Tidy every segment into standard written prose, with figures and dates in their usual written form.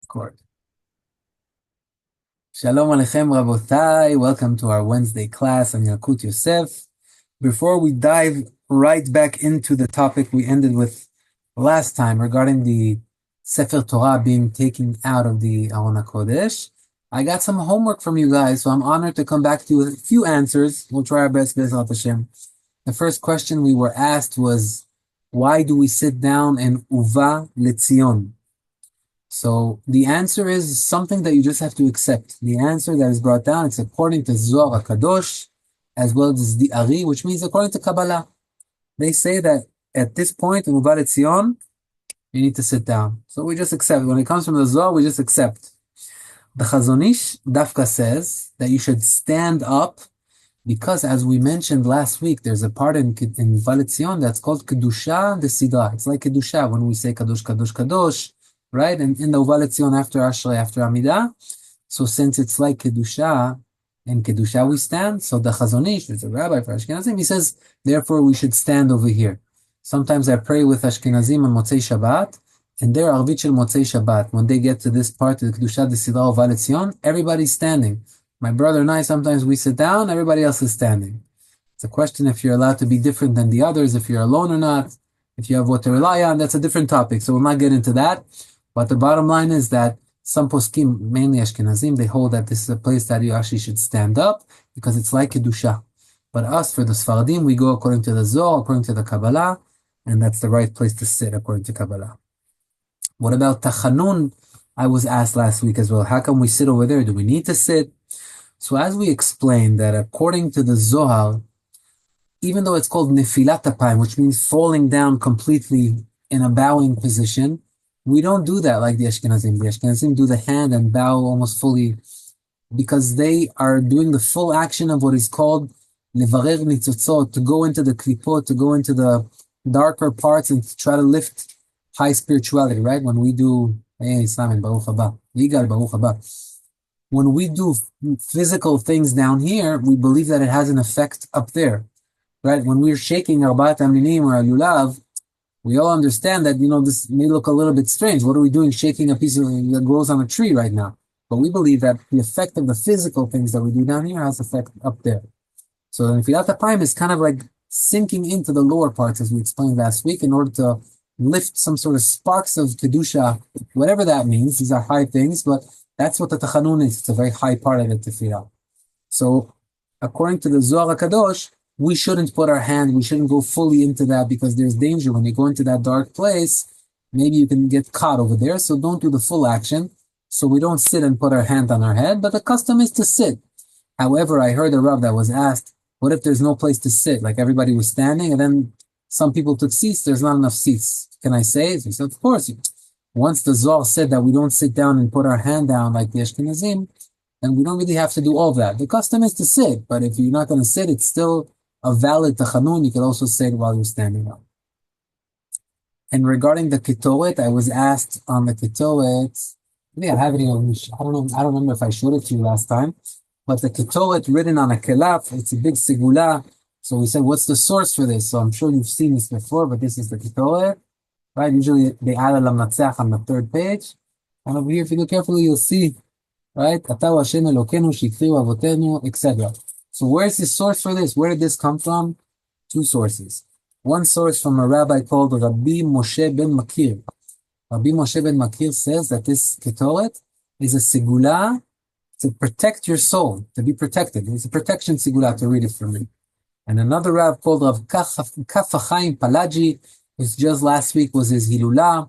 Court. Shalom Aleichem Rabotai. Welcome to our Wednesday class on Yalkut Yosef. Before we dive right back into the topic we ended with last time regarding the Sefer Torah being taken out of the Aron HaKodesh, I got some homework from you guys, so I'm honored to come back to you with a few answers. We'll try our best, B'ezrat Hashem. The first question we were asked was, why do we sit down in Uva Letzion? So the answer is something that you just have to accept. The answer that is brought down, it's according to Zohar HaKadosh, as well as the Ari, which means according to Kabbalah. They say that at this point in Uva Letzion, you need to sit down. So we just accept. When it comes from the Zohar, we just accept. The Chazon Ish Dafka says that you should stand up because, as we mentioned last week, there's a part in Uva Letzion that's called Kedusha de Sidra. It's like Kedusha when we say Kadosh, Kadosh, Kadosh, right? And in the Uva Letzion after Ashrei, after Amidah. So since it's like Kedusha, in Kedusha we stand, so the Chazon Ish, there's a rabbi for Ashkenazim, he says, therefore we should stand over here. Sometimes I pray with Ashkenazim on Motzei Shabbat, and they're Arvit Shel Motzei Shabbat. When they get to this part of the Kedusha de Sidra Uva Letzion, everybody's standing. My brother and I, sometimes we sit down, everybody else is standing. It's a question if you're allowed to be different than the others, if you're alone or not, if you have what to rely on, that's a different topic, so we'll not get into that. But the bottom line is that some poskim, mainly Ashkenazim, they hold that this is a place that you actually should stand up because it's like Kedusha. But us, for the Sfaradim, we go according to the Zohar, according to the Kabbalah, and that's the right place to sit according to Kabbalah. What about Tachanun? I was asked last week as well. How come we sit over there? Do we need to sit? So as we explained that according to the Zohar, even though it's called Nefilat Apayim, which means falling down completely in a bowing position, we don't do that like the Ashkenazim. The Ashkenazim do the hand and bow almost fully because they are doing the full action of what is called levarer nitzotzot, to go into the klipot, to go into the darker parts and to try to lift high spirituality, right? When we do, hey, Islam, Baruch Haba, Yigal, Baruch Haba. When we do physical things down here, we believe that it has an effect up there, right? When we're shaking Arbat Amninim or Alulav, we all understand that, this may look a little bit strange. What are we doing shaking a piece of that grows on a tree right now? But we believe that the effect of the physical things that we do down here has effect up there. So the Nefilat Apayim is kind of like sinking into the lower parts, as we explained last week, in order to lift some sort of sparks of Kedusha, whatever that means. These are high things, but that's what the Tachanun is. It's a very high part of the Tefillah. So according to the Zohar HaKadosh, we shouldn't put our hand, we shouldn't go fully into that because there's danger. When you go into that dark place, maybe you can get caught over there. So don't do the full action. So we don't sit and put our hand on our head, but the custom is to sit. However, I heard a Rav that was asked, what if there's no place to sit? Like everybody was standing and then some people took seats, there's not enough seats. Can I say it? He said, of course. Once the Zohar said that we don't sit down and put our hand down like the Ashkenazim, then we don't really have to do all that. The custom is to sit, but if you're not going to sit, it's still a valid tachanun. You can also say it while you're standing up. And regarding the ketoret, I was asked on the ketoret, maybe I have it here. I don't know. I don't remember if I showed it to you last time, but the ketoret written on a kelaf, it's a big segula. So we said, what's the source for this? So I'm sure you've seen this before, but this is the ketoret, right? Usually they add a lamnatzach on the third page. And over here, if you look carefully, you'll see, right? Ata Hashem Elokeinu shikriu avotenu, etc. So where's the source for this? Where did this come from? Two sources. One source from a rabbi called Rabbi Moshe ben Makir. Rabbi Moshe ben Makir says that this ketoret is a segula to protect your soul, to be protected. It's a protection segula, to read it for me. And another Rav called Rav Kaf Chaim Palaji, which just last week was his Hilulah,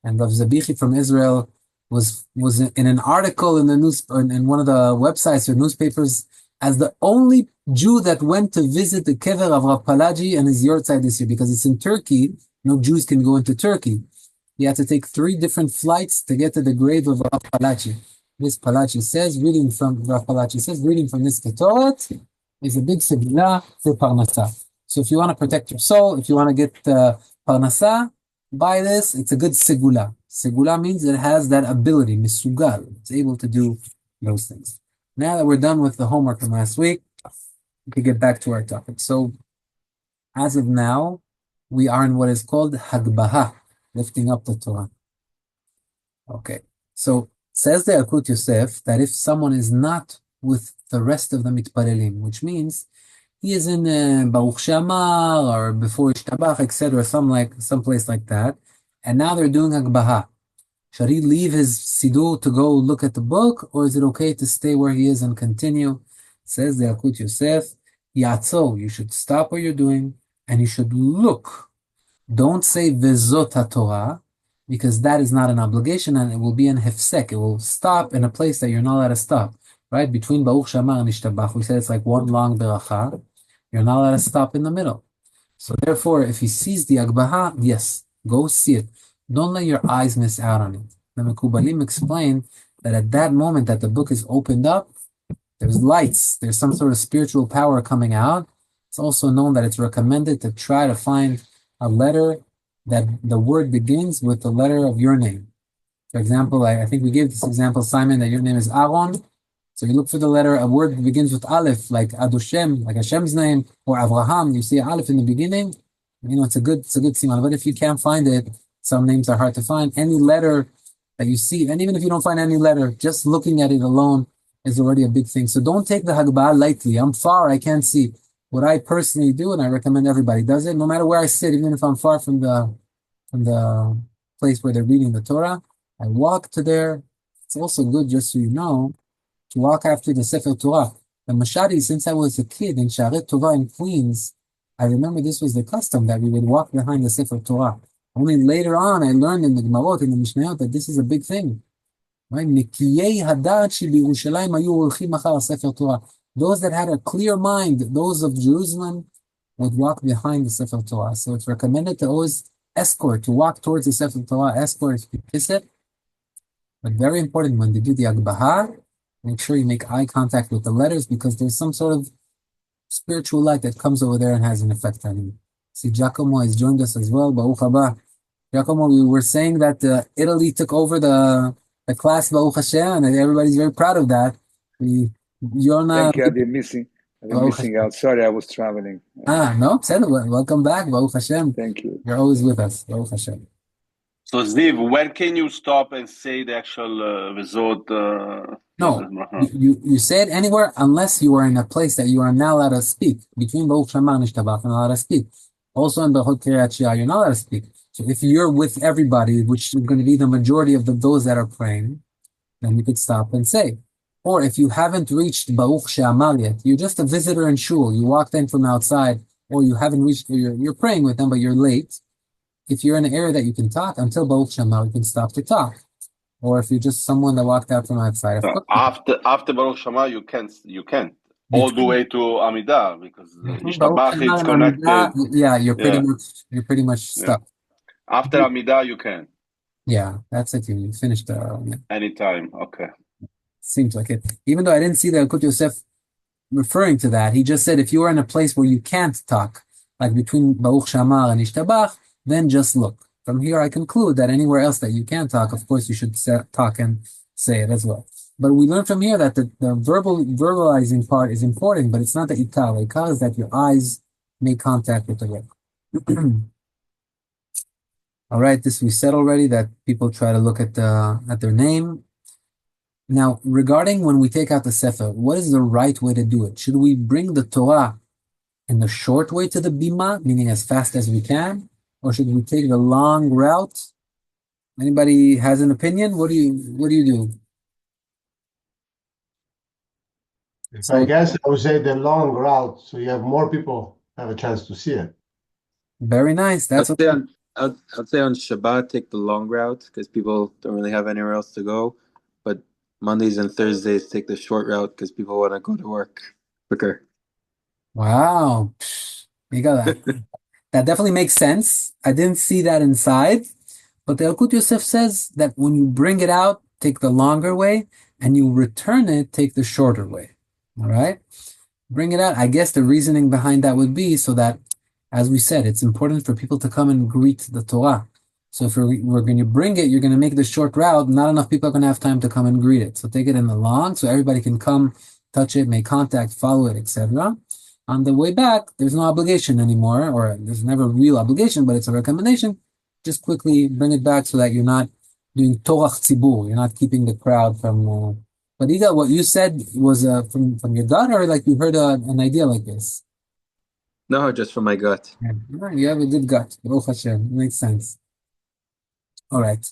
and Rav Zabichi from Israel was in an article in the news, in one of the websites or newspapers, as the only Jew that went to visit the kever of Rav Palaji and his Yahrzeit this year, because it's in Turkey. No Jews can go into Turkey. He had to take 3 different flights to get to the grave of Rav Palaji. This Palaji says, reading from this Ketoret, is a big segula for Parnasa. So if you want to protect your soul, if you want to get Parnasa, buy this. It's a good segula. Segula means it has that ability, misugal. It's able to do those things. Now that we're done with the homework from last week, we can get back to our topic. So, as of now, we are in what is called Hagbaha, lifting up the Torah. Okay, so Says the Yalkut Yosef that if someone is not with the rest of the mitpalelim, which means he is in Baruch She'amar or before Ishtabach, etc., some place like that, and now they're doing Agbaha. Should he leave his Siddur to go look at the book, or is it okay to stay where he is and continue? Says the Yalkut Yosef, Yatzo, you should stop what you're doing, and you should look. Don't say Vezot Torah, because that is not an obligation, and it will be an hefsek. It will stop in a place that you're not allowed to stop. Right? Between Baruch She'amar and Ishtabach, we said it's like one long beracha. You're not allowed to stop in the middle. So therefore, if he sees the Agbaha, yes, go see it. Don't let your eyes miss out on it. The Mekubalim explain that at that moment that the book is opened up, there's lights, there's some sort of spiritual power coming out. It's also known that it's recommended to try to find a letter that the word begins with the letter of your name. For example, I think we gave this example, Simon, that your name is Aaron. So you look for the letter, a word that begins with Aleph, like Adoshem, like Hashem's name, or Avraham. You see Aleph in the beginning. It's a good siman. But if you can't find it, some names are hard to find. Any letter that you see, and even if you don't find any letter, just looking at it alone is already a big thing. So don't take the Hagbah lightly. I'm far, I can't see. What I personally do, and I recommend everybody does it, no matter where I sit, even if I'm far from the place where they're reading the Torah, I walk to there. It's also good, just so you know, to walk after the Sefer Torah. The Mashadi, since I was a kid in Sharet Torah in Queens, I remember this was the custom that we would walk behind the Sefer Torah. Only later on, I learned in the Gemarot, in the Mishnayot, that this is a big thing. Right? Those that had a clear mind, those of Jerusalem, would walk behind the Sefer Torah. So it's recommended to always to walk towards the Sefer Torah, escort if you kiss it. But very important, when they do the Agbaha, make sure you make eye contact with the letters, because there's some sort of spiritual light that comes over there and has an effect on you. See, Giacomo has joined us as well. Baruch haba. Giacomo, we were saying that Italy took over the class, Baruch Hashem, and everybody's very proud of that. You're not... Thank you. I've been missing out. Sorry, I was traveling. No, welcome back, Baruch Hashem. Thank you. You're always with us, Baruch Hashem. So, Ziv, when can you stop and say the actual Vezot? No, you say it anywhere unless you are in a place that you are not allowed to speak. Between Baruch She'amar and Ishtabach, you're not allowed to speak. Also in Bechot Kiryat Shia, you're not allowed to speak. So if you're with everybody, which is going to be the majority of those that are praying, then you could stop and say. Or if you haven't reached Baruch She'amar yet, you're just a visitor in shul, you walked in from outside, or you haven't reached, you're praying with them, but you're late. If you're in an area that you can talk, until Baruch She'amar, you can stop to talk. Or if you're just someone that walked out from outside. So after Baruch She'amar, you can. All the way to Amidah, because Ishtabach is connected. Yeah, you're pretty much stuck. After Amidah, you can. Yeah, that's it. You finished anytime. Okay. Seems like it. Even though I didn't see the Yalkut Yosef referring to that, he just said if you are in a place where you can't talk, like between Baruch She'amar and Ishtabach, then just look. From here, I conclude that anywhere else that you can talk, of course, you should talk and say it as well. But we learn from here that the verbalizing part is important, but it's not the ikar. The ikar is that your eyes make contact with the book. All right, this we said already, that people try to look at their name. Now, regarding when we take out the sefer, what is the right way to do it? Should we bring the Torah in the short way to the bima, meaning as fast as we can, or should we take the long route? Anybody has an opinion? What do you do? So I guess I would say the long route, so you have more people have a chance to see it. Very nice. That's I'd say on Shabbat, take the long route, because people don't really have anywhere else to go. But Mondays and Thursdays, take the short route, because people want to go to work quicker. Wow. You got that. That definitely makes sense. I didn't see that inside. But the Yalkut Yosef says that when you bring it out, take the longer way, and you return it, take the shorter way. All right? Bring it out. I guess the reasoning behind that would be so that, as we said, it's important for people to come and greet the Torah. So if we're going to bring it, you're going to make the short route. Not enough people are going to have time to come and greet it. So take it in the long, so everybody can come, touch it, make contact, follow it, etc. On the way back, there's no obligation anymore, or there's never real obligation, but it's a recommendation. Just quickly bring it back so that you're not doing torach tzibur. You're not keeping the crowd from. But Iga, what you said was from your gut, or like you heard an idea like this? No, just from my gut. Yeah, you have a good gut. Baruch Hashem. Makes sense. All right.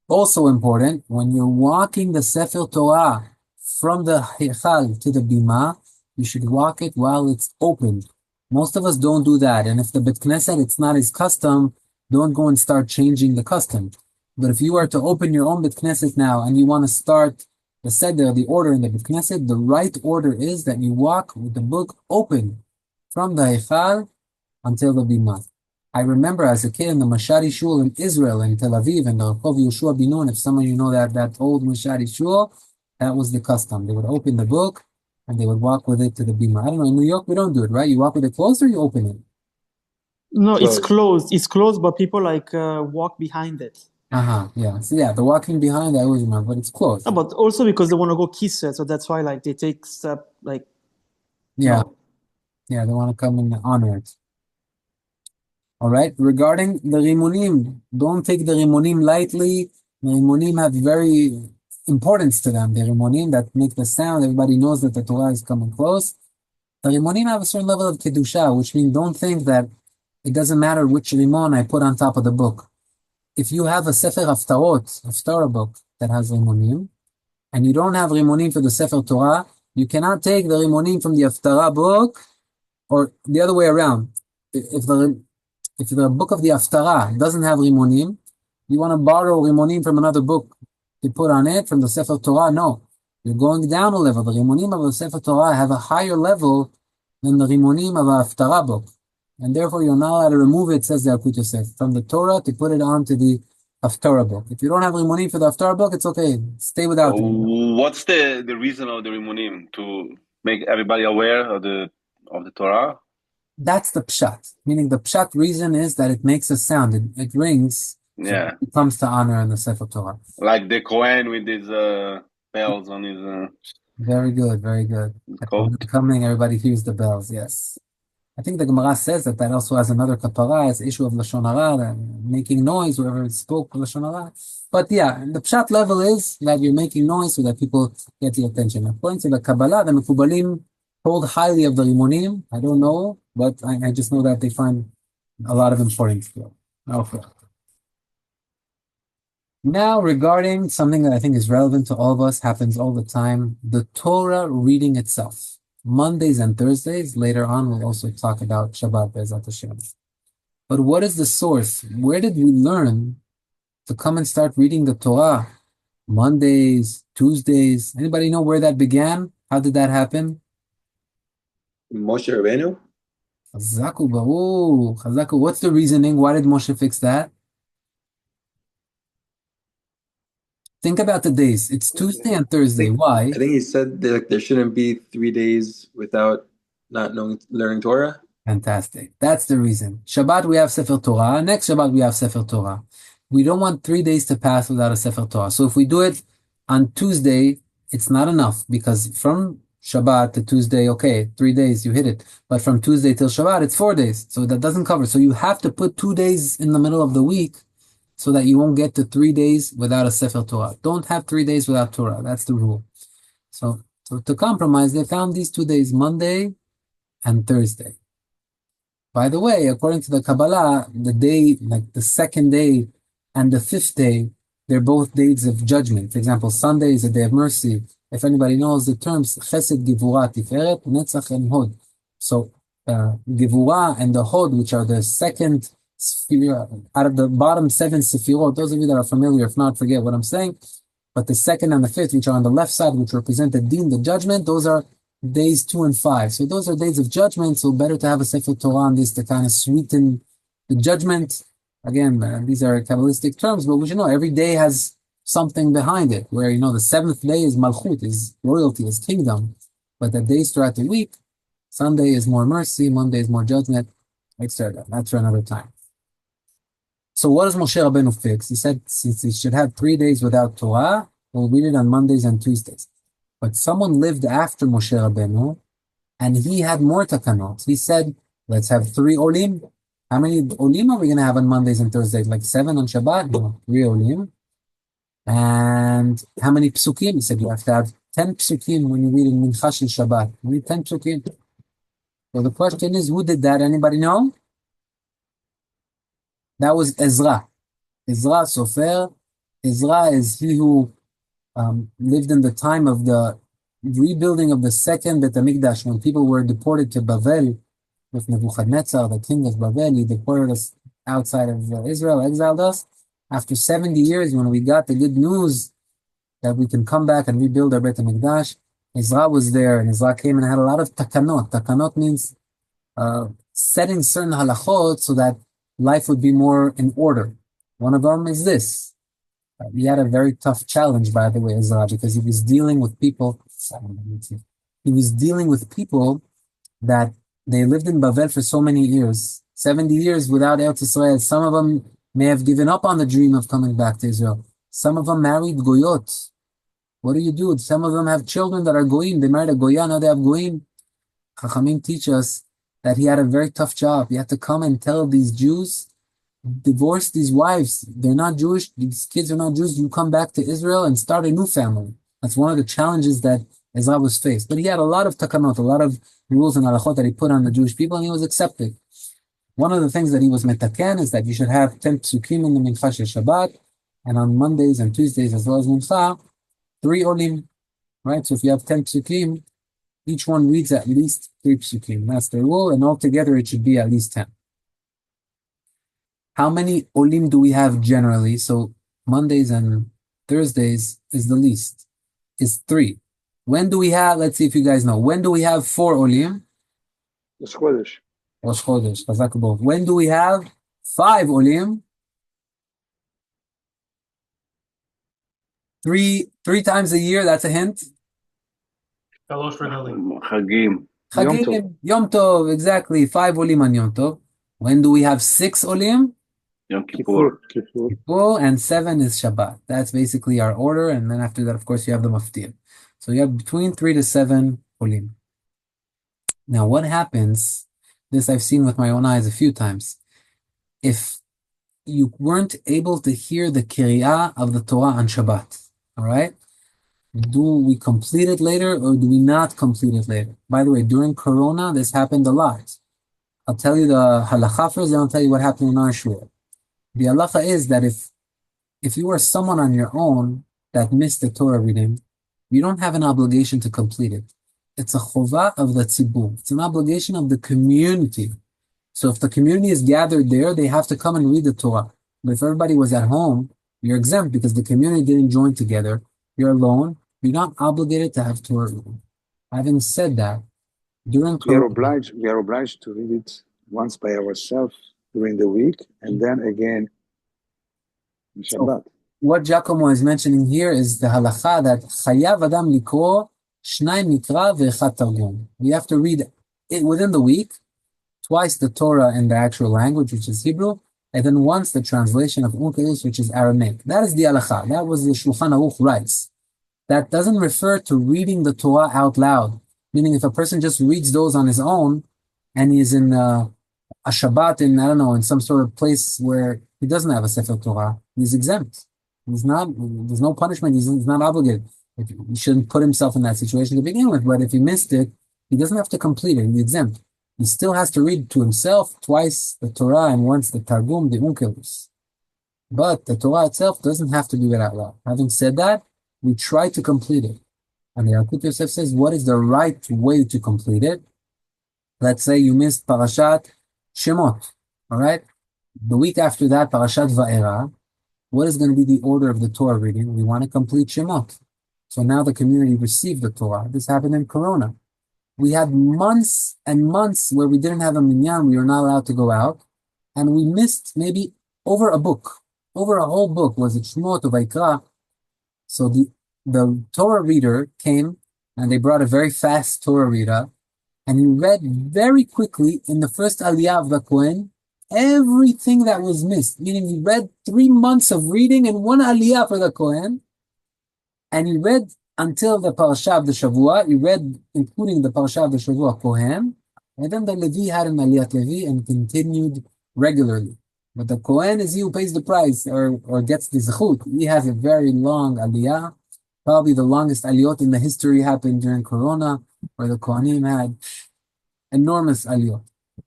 Also important, when you're walking the Sefer Torah from the Heichal to the Bima, you should walk it while it's open. Most of us don't do that. And if the Bet Knesset, it's not his custom, don't go and start changing the custom. But if you are to open your own Bet Knesset now and you want to start the Seder, the order in the Bet Knesset, the right order is that you walk with the book open from the Heichal until the Bima. I remember as a kid in the Mashari Shul in Israel, in Tel Aviv, and the Rehov Yehoshua bin Nun, if some of you know that old Mashari Shul, that was the custom. They would open the book and they would walk with it to the Bima. I don't know, in New York we don't do it, right? You walk with it closed or you open it? No, it's closed. It's closed, but people walk behind it. Yeah. So yeah, the walking behind, I always remember, but it's closed. No, but also because they want to go kiss it, so that's why they take step Yeah. No. Yeah, they want to come and honor it. All right. Regarding the rimunim, don't take the rimunim lightly. The rimunim have very importance to them. The rimunim that make the sound, everybody knows that the Torah is coming close. The rimunim have a certain level of kedusha, which means don't think that it doesn't matter which rimon I put on top of the book. If you have a Sefer Haftarah book that has rimunim, and you don't have rimunim for the Sefer Torah, you cannot take the rimunim from the Haftarah book, or the other way around. If the book of the Haftarah doesn't have rimunim, you want to borrow rimunim from another book to put on it from the Sefer Torah, no. You're going down a level. The rimunim of the Sefer Torah have a higher level than the rimunim of a Haftarah book. And therefore, you're not allowed to remove it, says the Yalkut Yosef, from the Torah to put it onto the Haftarah book. If you don't have rimunim for the Haftarah book, it's okay. Stay without it. What's the reason of the rimunim? To make everybody aware of the Torah? That's the pshat. Meaning the pshat reason is that it makes a sound. It rings. Yeah. So it comes to honor in the Sefer Torah. Like the Kohen with his bells on his... Very good, very good. Coming, everybody hears the bells, yes. I think the Gemara says that also has another kapara, it's the issue of Lashon Hara, making noise, whoever spoke Lashon Hara. But yeah, the pshat level is that you're making noise so that people get the attention. According to the Kabbalah, the Mekubalim hold highly of the rimunim. I don't know, but I just know that they find a lot of importance to it. Okay. Now, regarding something that I think is relevant to all of us, happens all the time, the Torah reading itself. Mondays and Thursdays, later on, we'll also talk about Shabbat, Be'ezat Hashem. But what is the source? Where did we learn to come and start reading the Torah? Mondays, Tuesdays. Anybody know where that began? How did that happen? Moshe Rabbeinu? Chazaku, Baruch. Chazaku. What's the reasoning? Why did Moshe fix that? Think about the days. It's Tuesday and Thursday. Why? I think he said that there shouldn't be 3 days without learning Torah. Fantastic. That's the reason. Shabbat, we have Sefer Torah. Next Shabbat, we have Sefer Torah. We don't want 3 days to pass without a Sefer Torah. So if we do it on Tuesday, it's not enough, because from Shabbat to Tuesday, okay, 3 days, you hit it. But from Tuesday till Shabbat, it's 4 days. So that doesn't cover. So you have to put 2 days in the middle of the week so that you won't get to 3 days without a Sefer Torah. Don't have 3 days without Torah. That's the rule. So to compromise, they found these 2 days, Monday and Thursday. By the way, according to the Kabbalah, the day, like the second day and the fifth day, they're both days of judgment. For example, Sunday is a day of mercy. If anybody knows the terms, Chesed, Gevurah, Tiferet, Netzach, and Hod. So Gevurah and the Hod, which are the second out of the bottom 7 Sefirot, those of you that are familiar, if not, forget what I'm saying. But the second and the fifth, which are on the left side, which represent the Din, the judgment, those are days 2 and 5. So those are days of judgment. So better to have a Sefer Torah on this to kind of sweeten the judgment. Again, these are Kabbalistic terms, but we should know every day has something behind it. Where, the 7th day is Malchut, is royalty, is kingdom. But the days throughout the week, Sunday is more mercy, Monday is more judgment, etc. That's for another time. So what does Moshe Rabbeinu fix? He said, since he should have 3 days without Torah, we'll read it on Mondays and Tuesdays. But someone lived after Moshe Rabbeinu, and he had more takanot. He said, let's have 3 olim. How many olim are we going to have on Mondays and Thursdays? Like 7 on Shabbat? No, 3 olim. And how many psukim? He said you have to have 10 psukim when you read in Mincha Shel Shabbat. You need 10 psukim. So the question is, who did that? Anybody know? That was Ezra. Ezra Sofer. Ezra is he who lived in the time of the rebuilding of the second Bet HaMikdash, when people were deported to Bavel with Nebuchadnezzar, the king of Bavel. He deported us outside of Israel, exiled us. After 70 years, when we got the good news that we can come back and rebuild our Bet HaMikdash, Ezra was there, and Ezra came and had a lot of takanot. Takanot means setting certain halachot so that life would be more in order. One of them is this. He had a very tough challenge, by the way, Ezra, because he was dealing with people. He was dealing with people that they lived in Bavel for so many years, 70 years without Eretz Israel. Some of them may have given up on the dream of coming back to Israel. Some of them married goyot. What do you do? Some of them have children that are goyim. They married a goya, now they have goyim. Chachamim teach us that he had a very tough job. He had to come and tell these Jews, divorce these wives. They're not Jewish. These kids are not Jews. You come back to Israel and start a new family. That's one of the challenges that Ezra was faced. But he had a lot of takanot, a lot of rules and halachot that he put on the Jewish people, and he was accepted. One of the things that he was metaken is that you should have 10 psukim in the Mincha Shel Shabbat, and on Mondays and Tuesdays as well as Mincha, 3 olim, right? So if you have 10 psukim, each one reads at least 3 psukim. That's the rule, and altogether it should be at least 10. How many olim do we have generally? So Mondays and Thursdays is the least, is 3. When do we have, let's see if you guys know, when do we have 4 olim? Rosh Chodesh. Rosh Chodesh, Chazak Bo. When do we have 5 olim? 3 times a year, that's a hint. Chagim. Chagim, Yom Tov, exactly. 5 olim on Yom Tov. When do we have 6 olim? Yom Kippur. Kippur, and 7 is Shabbat. That's basically our order, and then after that, of course, you have the maftir. So you have between 3 to 7 olim. Now, what happens, this I've seen with my own eyes a few times, if you weren't able to hear the Kiriyah of the Torah on Shabbat, all right? Do we complete it later or do we not complete it later? By the way, during Corona, this happened a lot. I'll tell you the halacha first, then I'll tell you what happened in our shul. The halacha is that if you are someone on your own that missed the Torah reading, you don't have an obligation to complete it. It's a chova of the tzibur. It's an obligation of the community. So if the community is gathered there, they have to come and read the Torah. But if everybody was at home, you're exempt because the community didn't join together. You're alone. You're not obligated to have Torah reading. Having said that, during we are obliged to read it once by ourselves during the week, and then again in Shabbat. So what Giacomo is mentioning here is the halacha that chayav adam likro shnai mikra ve'echad targum. We have to read it within the week, twice the Torah in the actual language, which is Hebrew, and then once the translation of Unkelos, which is Aramaic. That is the halacha. That was the Shulchan Aruch writes. That doesn't refer to reading the Torah out loud. Meaning if a person just reads those on his own, and he is in a Shabbat in, I don't know, in some sort of place where he doesn't have a Sefer Torah, he's exempt. He's not, there's no punishment, he's not obligated. He shouldn't put himself in that situation to begin with, but if he missed it, he doesn't have to complete it, he's exempt. He still has to read to himself twice the Torah and once the Targum, the Unkelos. But the Torah itself doesn't have to be read out loud. Having said that, we try to complete it. And the Yalkut Yosef says, what is the right way to complete it? Let's say you missed Parashat Shemot, all right? The week after that, Parashat Va'era, what is going to be the order of the Torah reading? We want to complete Shemot. So now the community received the Torah. This happened in Corona. We had months and months where we didn't have a minyan, we were not allowed to go out, and we missed maybe over a whole book, was it Shemot or Vayikra? So the Torah reader came, and they brought a very fast Torah reader, and he read very quickly in the first Aliyah of the Kohen, everything that was missed, meaning he read 3 months of reading in one Aliyah for the Kohen, and he read until the Parasha of the Shavua, he read including the Parasha of the Shavua Kohen, and then the Levi had an Aliyat Levi and continued regularly. But the Kohen is he who pays the price or gets the zechut. He has a very long aliyah. Probably the longest aliyot in the history happened during Corona, where the Kohanim had enormous aliyot.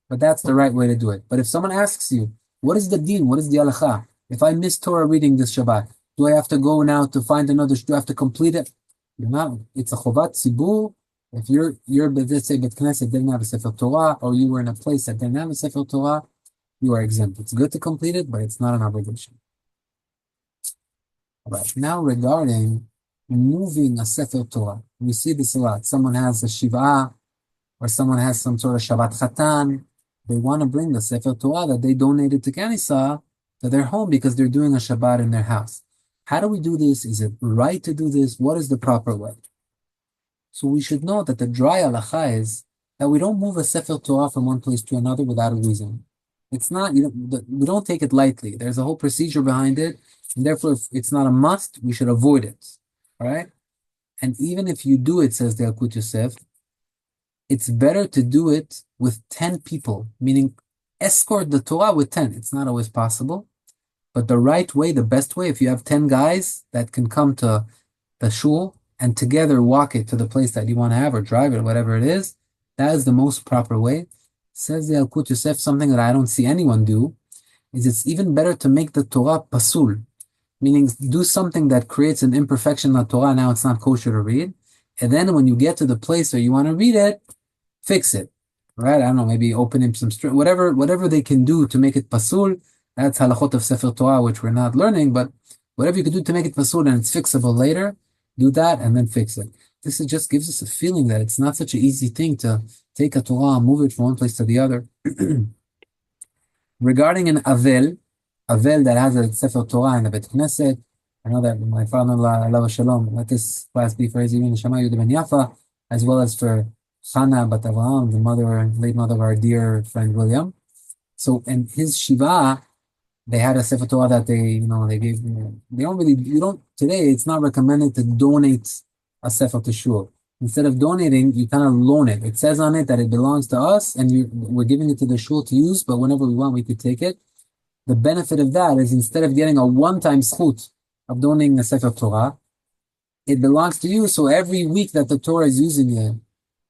But that's the right way to do it. But if someone asks you, what is the deen? What is the halacha? If I miss Torah reading this Shabbat, do I have to go now to find another? Do I have to complete it? You're not. It's a chovat tzibur. If you're let's say Bet Knesset didn't have a Sefer Torah, or you were in a place that didn't have a Sefer Torah, you are exempt. It's good to complete it, but it's not an obligation. All right. Now regarding moving a Sefer Torah, we see this a lot. Someone has a Shiv'ah, or someone has some sort of Shabbat Chatan. They want to bring the Sefer Torah that they donated to Kanisa to their home because they're doing a Shabbat in their house. How do we do this? Is it right to do this? What is the proper way? So we should know that the dry halacha is that we don't move a Sefer Torah from one place to another without a reason. It's not, we don't take it lightly. There's a whole procedure behind it, and therefore if it's not a must, we should avoid it. All right? And even if you do it, says the Yalkut Yosef, it's better to do it with 10 people, meaning escort the Torah with 10. It's not always possible, but the right way, the best way, if you have 10 guys that can come to the shul and together walk it to the place that you want to have or drive it, whatever it is, that is the most proper way. Says the Yalkut Yosef, something that I don't see anyone do, is it's even better to make the Torah pasul, meaning do something that creates an imperfection in the Torah, now it's not kosher to read, and then when you get to the place where you want to read it, fix it, right? I don't know, maybe open in some string, whatever they can do to make it pasul. That's halachot of Sefer Torah, which we're not learning, but whatever you can do to make it pasul and it's fixable later, do that and then fix it. This just gives us a feeling that it's not such an easy thing to take a Torah and move it from one place to the other. Regarding an Avel that has a Sefer Torah in the Bet Knesset, I know that my father-in-law, Alav Shalom, let this class be for his Yevin Neshama Yehuda Ben Yafa, as well as for Chana Bat Avraham, the late mother of our dear friend William. So in his Shiva, they had a Sefer Torah that they gave, today it's not recommended to donate a Sefer to Shul. Instead of donating, you kind of loan it. It says on it that it belongs to us and we're giving it to the Shul to use, but whenever we want, we could take it. The benefit of that is instead of getting a one-time zchut of donating a Sefer Torah, it belongs to you, so every week that the Torah is using it,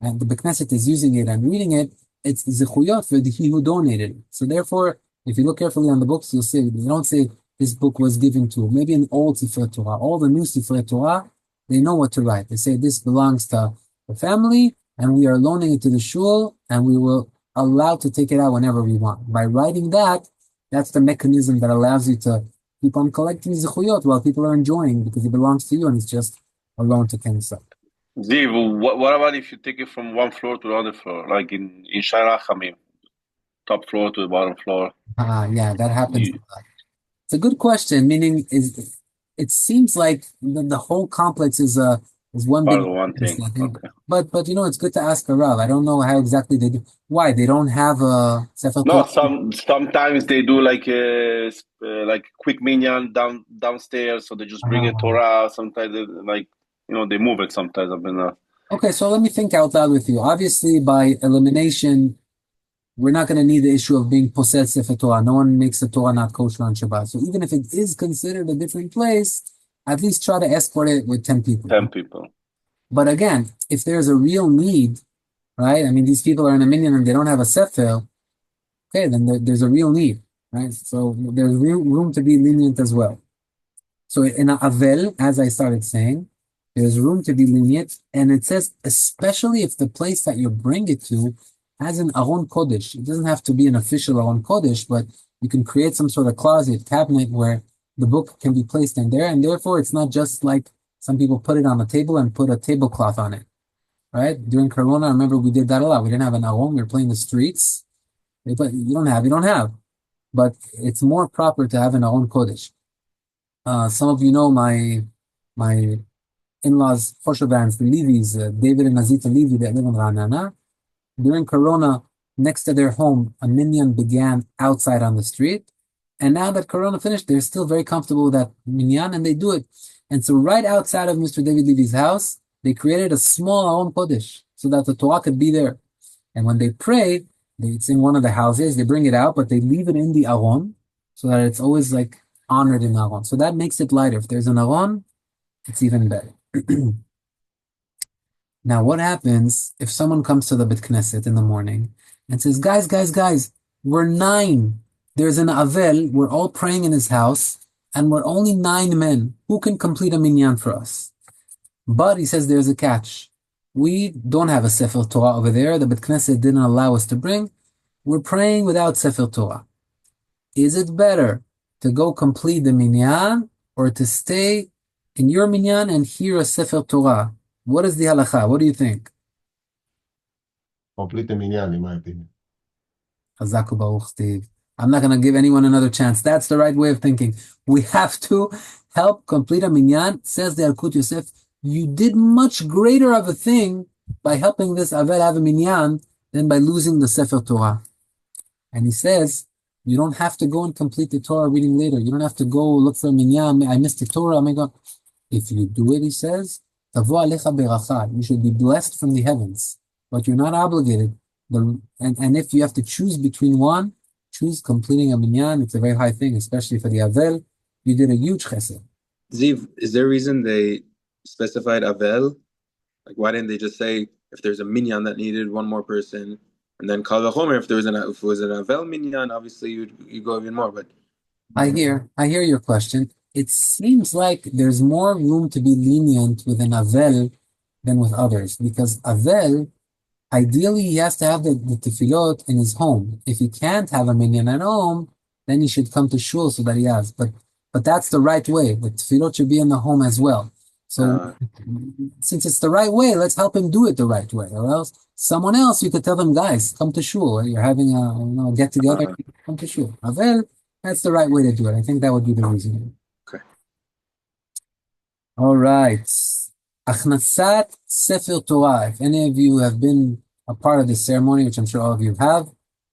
and the Knesset is using it and reading it, it's zechuyot for he who donated it. So therefore, if you look carefully on the books, you'll see, they don't say this book was given to, maybe an old Sefer Torah. All the new Sefer Torah, they know what to write. They say this belongs to the family, and we are loaning it to the shul, and we will allow to take it out whenever we want. By writing that, that's the mechanism that allows you to keep on collecting zechuyot while people are enjoying, because it belongs to you, and it's just a loan to Kenisa. Ziv, what about if you take it from one floor to another floor, like in Shara Hamim, top floor to the bottom floor? Yeah, that happens. It's a good question. Meaning, it seems like the whole complex is one big one thing. Okay. But it's good to ask a Rav. I don't know how exactly they do. Why they don't have a Sefer No, Torah? sometimes they do like quick minyan downstairs, so they just bring a Torah. Sometimes they move it sometimes up in the... Okay, so let me think out loud with you. Obviously, by elimination, we're not going to need the issue of being posed Sefer Torah. No one makes the Torah not kosher on Shabbat. So even if it is considered a different place, at least try to escort it with 10 people. 10 people. But again, if there's a real need, right? I mean, these people are in a minyan and they don't have a Sefer, okay, then there's a real need, right? So there's room to be lenient as well. So in a Avel, as I started saying, there's room to be lenient, and it says, especially if the place that you bring it to has an Aron Kodesh. It doesn't have to be an official Aron Kodesh, but you can create some sort of closet, cabinet where the book can be placed in there, and therefore it's not just like some people put it on the table and put a tablecloth on it, right? During Corona, I remember we did that a lot. We didn't have an Aron, we were playing the streets. But you don't have. But it's more proper to have an Aron Kodesh. Some of you know my in-laws, Choshavans, the Levis, David and Azita Levi, that live in Ra'anana. During Corona, next to their home, a minyan began outside on the street. And now that Corona finished, they're still very comfortable with that minyan, and they do it. And so right outside of Mr. David Levy's house, they created a small Aron Kodesh so that the Torah could be there. And when they pray, It's in one of the houses. They bring it out, but they leave it in the aron so that it's always like honored in aron. So that makes it lighter. If there's an aron, it's even better. Now, what happens if someone comes to the Bet Knesset in the morning and says, guys, we're 9. There's an Avel. We're all praying in his house, and we're only 9 men. Who can complete a minyan for us? But he says there's a catch. We don't have a Sefer Torah over there. The Bet Knesset didn't allow us to bring. We're praying without Sefer Torah. Is it better to go complete the minyan or to stay in your minyan and hear a Sefer Torah? What is the halacha? What do you think? Complete the minyan, in my opinion. Chazaku Baruch Steve. I'm not going to give anyone another chance. That's the right way of thinking. We have to help complete a minyan. Says the Yalkut Yosef, you did much greater of a thing by helping this Avel have a minyan than by losing the Sefer Torah. And he says, you don't have to go and complete the Torah reading later. You don't have to go look for a minyan. I missed the Torah. Oh my God. If you do it, he says, Tavo alecha beracha. You should be blessed from the heavens. But you're not obligated. And if you have to choose between one, choose completing a minyan. It's a very high thing, especially for the Avel. You did a huge chesed. Ziv, is there a reason they specified Avel? Like, why didn't they just say if there's a minyan that needed one more person, and then Kal Vachomer, if it was an Avel minyan, obviously you go even more. But I hear your question. It seems like there's more room to be lenient with an Avel than with others, because Avel, ideally, he has to have the tefillot in his home. If he can't have a minyan at home, then he should come to shul so that he has. But that's the right way. The tefillot should be in the home as well. So since it's the right way, let's help him do it the right way. Or else someone else, you could tell them, guys, come to shul. You're having a get together, come to shul. Avel, that's the right way to do it. I think that would be the reason. Okay. All right. Achnasat Sefer Torah. If any of you have been a part of this ceremony, which I'm sure all of you have,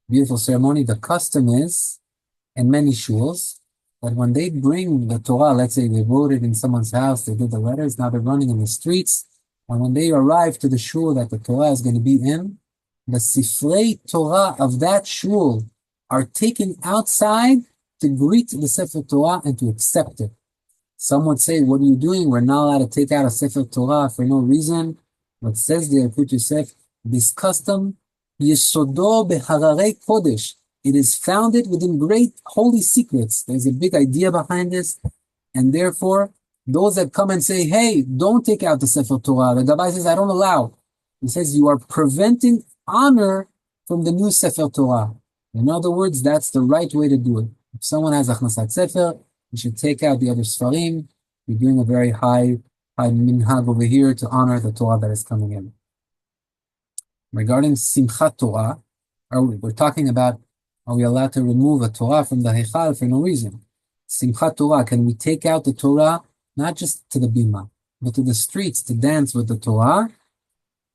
beautiful ceremony, the custom is, in many shuls, that when they bring the Torah, let's say they wrote it in someone's house, they did the letters, now they're running in the streets, and when they arrive to the shul that the Torah is going to be in, the Sifrei Torah of that shul are taken outside to greet the Sefer Torah and to accept it. Some would say, what are you doing? We're not allowed to take out a Sefer Torah for no reason. But says the Yalkut Yosef, this custom, Yesodo behararei kodesh. It is founded within great holy secrets. There's a big idea behind this. And therefore, those that come and say, hey, don't take out the Sefer Torah. The Gabbai says, I don't allow. He says, you are preventing honor from the new Sefer Torah. In other words, that's the right way to do it. If someone has Achnasat Sefer, you should take out the other Sfarim. You're doing a very high minhag over here to honor the Torah that is coming in. Regarding Simchat Torah, we're talking about, are we allowed to remove a Torah from the Heichal for no reason? Simchat Torah, can we take out the Torah, not just to the bima, but to the streets to dance with the Torah?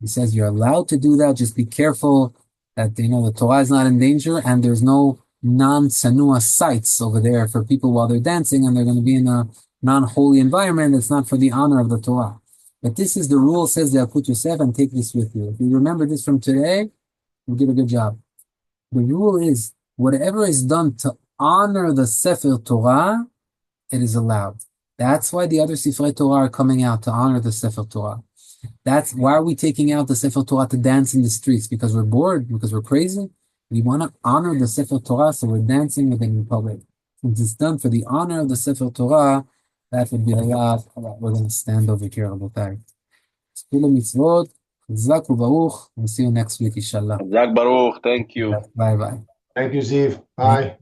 He says you're allowed to do that. Just be careful that the Torah is not in danger and there's no non-sanua sites over there for people while they're dancing, and they're going to be in a non-holy environment. It's not for the honor of the Torah. But this is the rule, says the Yalkut Yosef, and take this with you. If you remember this from today, you did a good job. The rule is, whatever is done to honor the Sefer Torah, it is allowed. That's why the other Sifrei Torah are coming out to honor the Sefer Torah. That's why are we taking out the Sefer Torah to dance in the streets? Because we're bored? Because we're crazy? We want to honor the Sefer Torah, so we're dancing with it in public. Since it's done for the honor of the Sefer Torah, that would be a lot. We're going to stand over here, Rabotai. Tzkula mitzvot, chazak u'baruch. We'll see you next week, inshallah. Chazak Baruch, thank you. Bye-bye. Thank you, Ziv. Bye.